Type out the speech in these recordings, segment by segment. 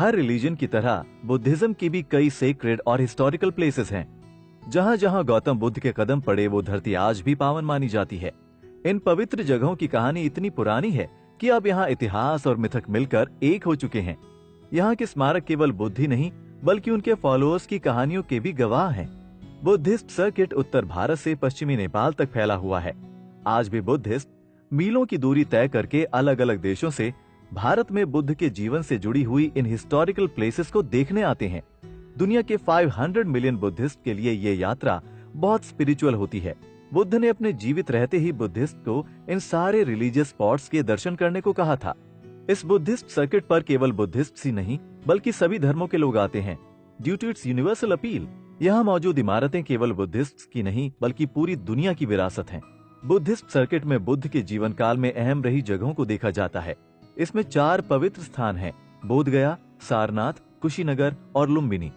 हर religion की तरह Buddhism की भी कई सेक्रेड और हिस्टोरिकल प्लेसेस हैं। जहाँ जहाँ गौतम बुद्ध के कदम पड़े वो धरती आज भी पावन मानी जाती है। इन पवित्र जगहों की कहानी इतनी पुरानी है कि अब यहाँ इतिहास और मिथक मिलकर एक हो चुके हैं। यहाँ के स्मारक केवल बुद्ध ही नहीं बल्कि उनके फॉलोअर्स की कहानियों के भी गवाह हैं। बुद्धिस्ट सर्किट उत्तर भारत से पश्चिमी नेपाल तक फैला हुआ है। आज भी बुद्धिस्ट मीलों की दूरी तय करके अलग अलग देशों से भारत में बुद्ध के जीवन से जुड़ी हुई इन हिस्टोरिकल प्लेसेस को देखने आते हैं। दुनिया के 500 मिलियन बुद्धिस्ट के लिए ये यात्रा बहुत स्पिरिचुअल होती है। बुद्ध ने अपने जीवित रहते ही बुद्धिस्ट को इन सारे रिलीजियस स्पॉट्स के दर्शन करने को कहा था। इस बुद्धिस्ट सर्किट पर केवल बुद्धिस्ट ही नहीं बल्कि सभी धर्मों के लोग आते हैं। Due to its universal appeal, यहाँ मौजूद इमारतें केवल बुद्धिस्ट की नहीं बल्कि पूरी दुनिया की विरासत हैं। बुद्धिस्ट सर्किट में बुद्ध के जीवन काल में अहम रही जगहों को देखा जाता है। इसमें 4 पवित्र स्थान हैं: बोधगया, सारनाथ, कुशीनगर और लुम्बिनी।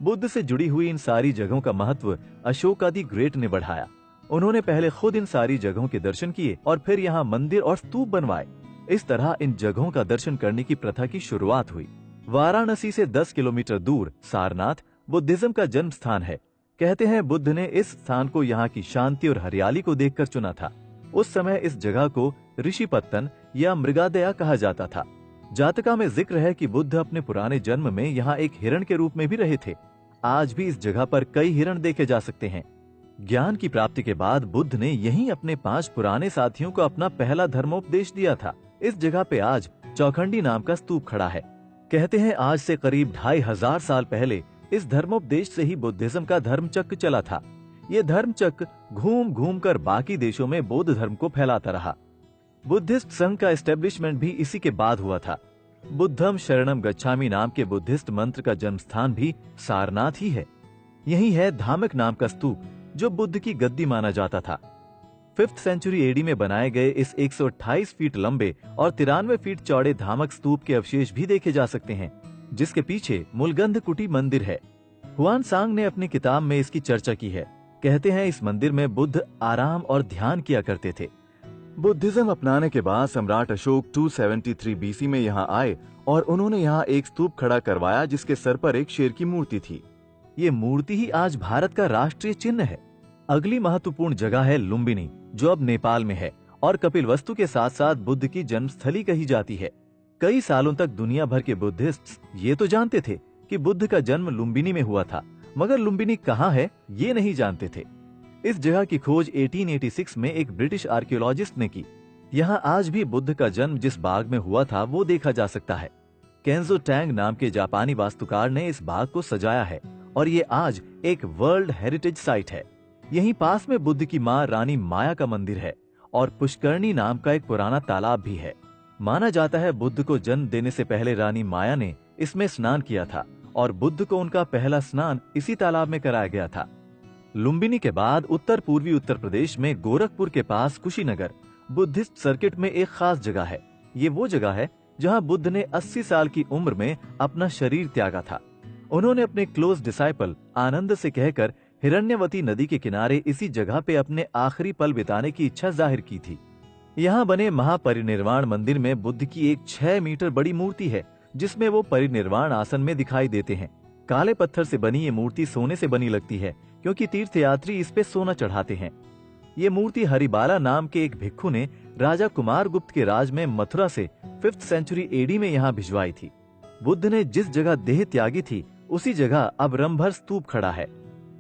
बुद्ध से जुड़ी हुई इन सारी जगहों का महत्व अशोक आदि ग्रेट ने बढ़ाया। उन्होंने पहले खुद इन सारी जगहों के दर्शन किए और फिर यहाँ मंदिर और स्तूप बनवाए। इस तरह इन जगहों का दर्शन करने की प्रथा की शुरुआत हुई। वाराणसी से 10 किलोमीटर दूर सारनाथ बुद्धिज्म का जन्म स्थान है। कहते हैं बुद्ध ने इस स्थान को यहाँ की शांति और हरियाली को देखकर चुना था। उस समय इस जगह को ऋषिपत्तन या मृगादया कहा जाता था। जातका में जिक्र है कि बुद्ध अपने पुराने जन्म में यहाँ एक हिरण के रूप में भी रहे थे। आज भी इस जगह पर कई हिरण देखे जा सकते हैं। ज्ञान की प्राप्ति के बाद बुद्ध ने यहीं अपने 5 पुराने साथियों को अपना पहला धर्मोपदेश दिया था। इस जगह पे आज चौखंडी नाम का स्तूप खड़ा है। कहते हैं आज से करीब 2500 साल पहले इस धर्मोपदेश से ही बुद्धिज्म का धर्मचक्र चला था। ये धर्मचक्र घूम घूम कर बाकी देशों में बौद्ध धर्म को फैलाता रहा। बुद्धिस्ट संघ का एस्टेब्लिशमेंट भी इसी के बाद हुआ था। बुद्धम शरणम गच्छामि नाम के बुद्धिस्ट मंत्र का जन्म स्थान भी सारनाथ ही है। यही है धामक नाम का स्तूप जो बुद्ध की गद्दी माना जाता था। 5th सेंचुरी एडी में बनाए गए इस 128 फीट लंबे और 93 फीट चौड़े धामक स्तूप के अवशेष भी देखे जा सकते हैं, जिसके पीछे मूलगंध कुटी मंदिर है। हुआन सांग ने अपनी किताब में इसकी चर्चा की है। कहते हैं इस मंदिर में बुद्ध आराम और ध्यान किया करते थे। बुद्धिज्म अपनाने के बाद सम्राट अशोक 273 बीसी में यहाँ आए और उन्होंने यहाँ एक स्तूप खड़ा करवाया जिसके सर पर एक शेर की मूर्ति थी। ये मूर्ति ही आज भारत का राष्ट्रीय चिन्ह है। अगली महत्वपूर्ण जगह है लुम्बिनी जो अब नेपाल में है और कपिलवस्तु के साथ साथ बुद्ध की जन्मस्थली कही जाती है। कई सालों तक दुनिया भर के बुद्धिस्ट ये तो जानते थे कि बुद्ध का जन्म लुम्बिनी में हुआ था, मगर लुम्बिनी कहाँ है ये नहीं जानते थे। इस जगह की खोज 1886 में एक ब्रिटिश आर्कियोलॉजिस्ट ने की। यहाँ आज भी बुद्ध का जन्म जिस बाग में हुआ था वो देखा जा सकता है। केंजो टैंग नाम के जापानी वास्तुकार ने इस बाग को सजाया है और ये आज एक वर्ल्ड हेरिटेज साइट है। यहीं पास में बुद्ध की माँ रानी माया का मंदिर है और पुष्करणी नाम का एक पुराना तालाब भी है। माना जाता है बुद्ध को जन्म देने से पहले रानी माया ने इसमें स्नान किया था और बुद्ध को उनका पहला स्नान इसी तालाब में कराया गया था। लुम्बिनी के बाद उत्तर पूर्वी उत्तर प्रदेश में गोरखपुर के पास कुशीनगर बुद्धिस्ट सर्किट में एक खास जगह है। ये वो जगह है जहां बुद्ध ने 80 साल की उम्र में अपना शरीर त्यागा था। उन्होंने अपने क्लोज डिसाइपल आनंद से कहकर हिरण्यवती नदी के किनारे इसी जगह पे अपने आखिरी पल बिताने की इच्छा जाहिर की थी। यहाँ बने महापरिनिर्वाण मंदिर में बुद्ध की एक 6 मीटर बड़ी मूर्ति है जिसमें वो परिनिर्वाण आसन में दिखाई देते हैं। काले पत्थर से बनी ये मूर्ति सोने से बनी लगती है क्योंकि तीर्थयात्री इस पे सोना चढ़ाते हैं। ये मूर्ति हरिबाला नाम के एक भिक्षु ने राजा कुमार गुप्त के राज में मथुरा से 5th सेंचुरी एडी में यहाँ भिजवाई थी। बुद्ध ने जिस जगह देह त्यागी थी उसी जगह अब रंभर स्तूप खड़ा है।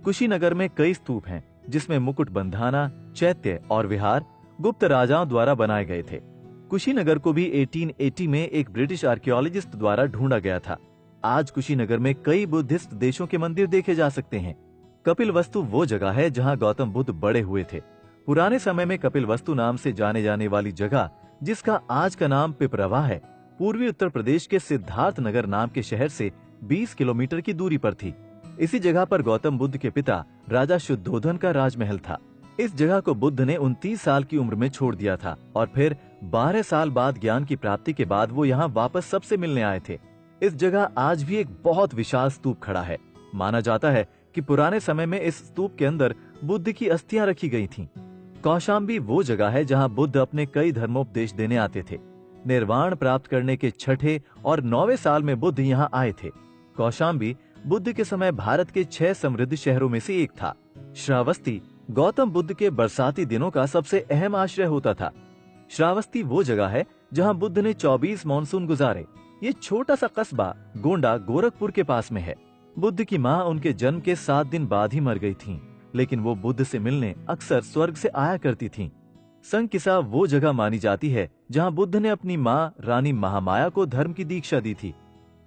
कुशीनगर में कई स्तूप हैं जिसमें मुकुट बंधाना, चैत्य और विहार गुप्त राजाओं द्वारा बनाए गए थे। कुशीनगर को भी 1880 में एक ब्रिटिश आर्कियोलॉजिस्ट द्वारा ढूंढा गया था। आज कुशीनगर में कई बुद्धिस्ट देशों के मंदिर देखे जा सकते हैं। कपिलवस्तु वो जगह है जहां गौतम बुद्ध बड़े हुए थे। पुराने समय में कपिलवस्तु नाम से जाने जाने वाली जगह जिसका आज का नाम पिपरवा है, पूर्वी उत्तर प्रदेश के सिद्धार्थ नगर नाम के शहर से 20 किलोमीटर की दूरी पर थी। इसी जगह पर गौतम बुद्ध के पिता राजा शुद्धोधन का राजमहल था। इस जगह को बुद्ध ने 29 साल की उम्र में छोड़ दिया था और फिर 12 साल बाद ज्ञान की प्राप्ति के बाद वो यहाँ वापस सबसे मिलने आए थे। इस जगह आज भी एक बहुत विशाल स्तूप खड़ा है। माना जाता है कि पुराने समय में इस स्तूप के अंदर बुद्ध की अस्थियां रखी गई थीं। कौशाम्बी वो जगह है जहां बुद्ध अपने कई धर्मोपदेश देने आते थे। निर्वाण प्राप्त करने के छठे और 9वें साल में बुद्ध यहाँ आए थे। कौशाम्बी बुद्ध के समय भारत के 6 समृद्ध शहरों में से एक था। श्रावस्ती गौतम बुद्ध के बरसाती दिनों का सबसे अहम आश्रय होता था। श्रावस्ती वो जगह है जहाँ बुद्ध ने 24 मानसून गुजारे। ये छोटा सा कस्बा गोंडा गोरखपुर के पास में है। बुद्ध की माँ उनके जन्म के 7 दिन बाद ही मर गई थीं, लेकिन वो बुद्ध से मिलने अक्सर स्वर्ग से आया करती थीं। संकिसा वो जगह मानी जाती है जहाँ बुद्ध ने अपनी माँ रानी महामाया को धर्म की दीक्षा दी थी।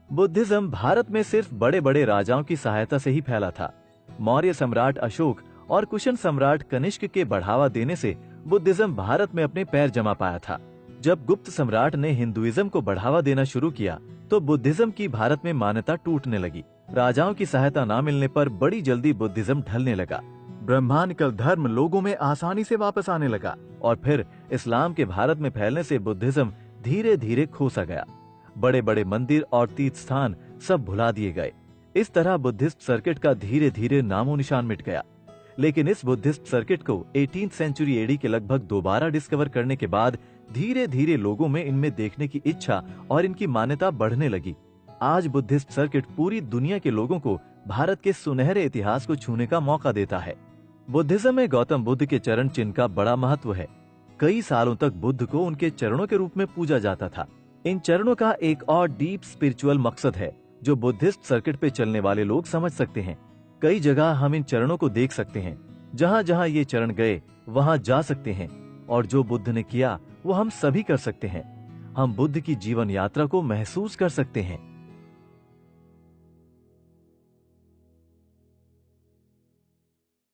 बुद्धिज्म भारत में सिर्फ बड़े बड़े राजाओं की सहायता से ही फैला था। मौर्य सम्राट अशोक और कुशन सम्राट कनिष्क के बढ़ावा देने से बुद्धिज्म भारत में अपने पैर जमा पाया था। जब गुप्त सम्राट ने हिंदुइज्म को बढ़ावा देना शुरू किया तो बुद्धिज्म की भारत में मान्यता टूटने लगी। राजाओं की सहायता न मिलने पर बड़ी जल्दी बुद्धिज्म ढलने लगा। ब्रह्मांडिकल धर्म लोगों में आसानी से वापस आने लगा और फिर इस्लाम के भारत में फैलने से बुद्धिज्म धीरे धीरे खोसा गया। बड़े बड़े मंदिर और तीर्थ स्थान सब भुला दिए गए। इस तरह बुद्धिस्ट सर्किट का धीरे धीरे नामो निशान मिट गया। लेकिन इस बुद्धिस्ट सर्किट को 18th सेंचुरी एडी के लगभग दोबारा डिस्कवर करने के बाद धीरे धीरे लोगों में इनमें देखने की इच्छा और इनकी मान्यता बढ़ने लगी। आज बुद्धिस्ट सर्किट पूरी दुनिया के लोगों को भारत के सुनहरे इतिहास को छूने का मौका देता है। बुद्धिज्म में गौतम बुद्ध के चरण चिन्ह का बड़ा महत्व है। कई सालों तक बुद्ध को उनके चरणों के रूप में पूजा जाता था। इन चरणों का एक और डीप स्पिरिचुअल मकसद है जो बुद्धिस्ट सर्किट पे चलने वाले लोग समझ सकते हैं। कई जगह हम इन चरणों को देख सकते हैं। जहाँ जहाँ ये चरण गए वहाँ जा सकते हैं और जो बुद्ध ने किया वो हम सभी कर सकते हैं। हम बुद्ध की जीवन यात्रा को महसूस कर सकते हैं।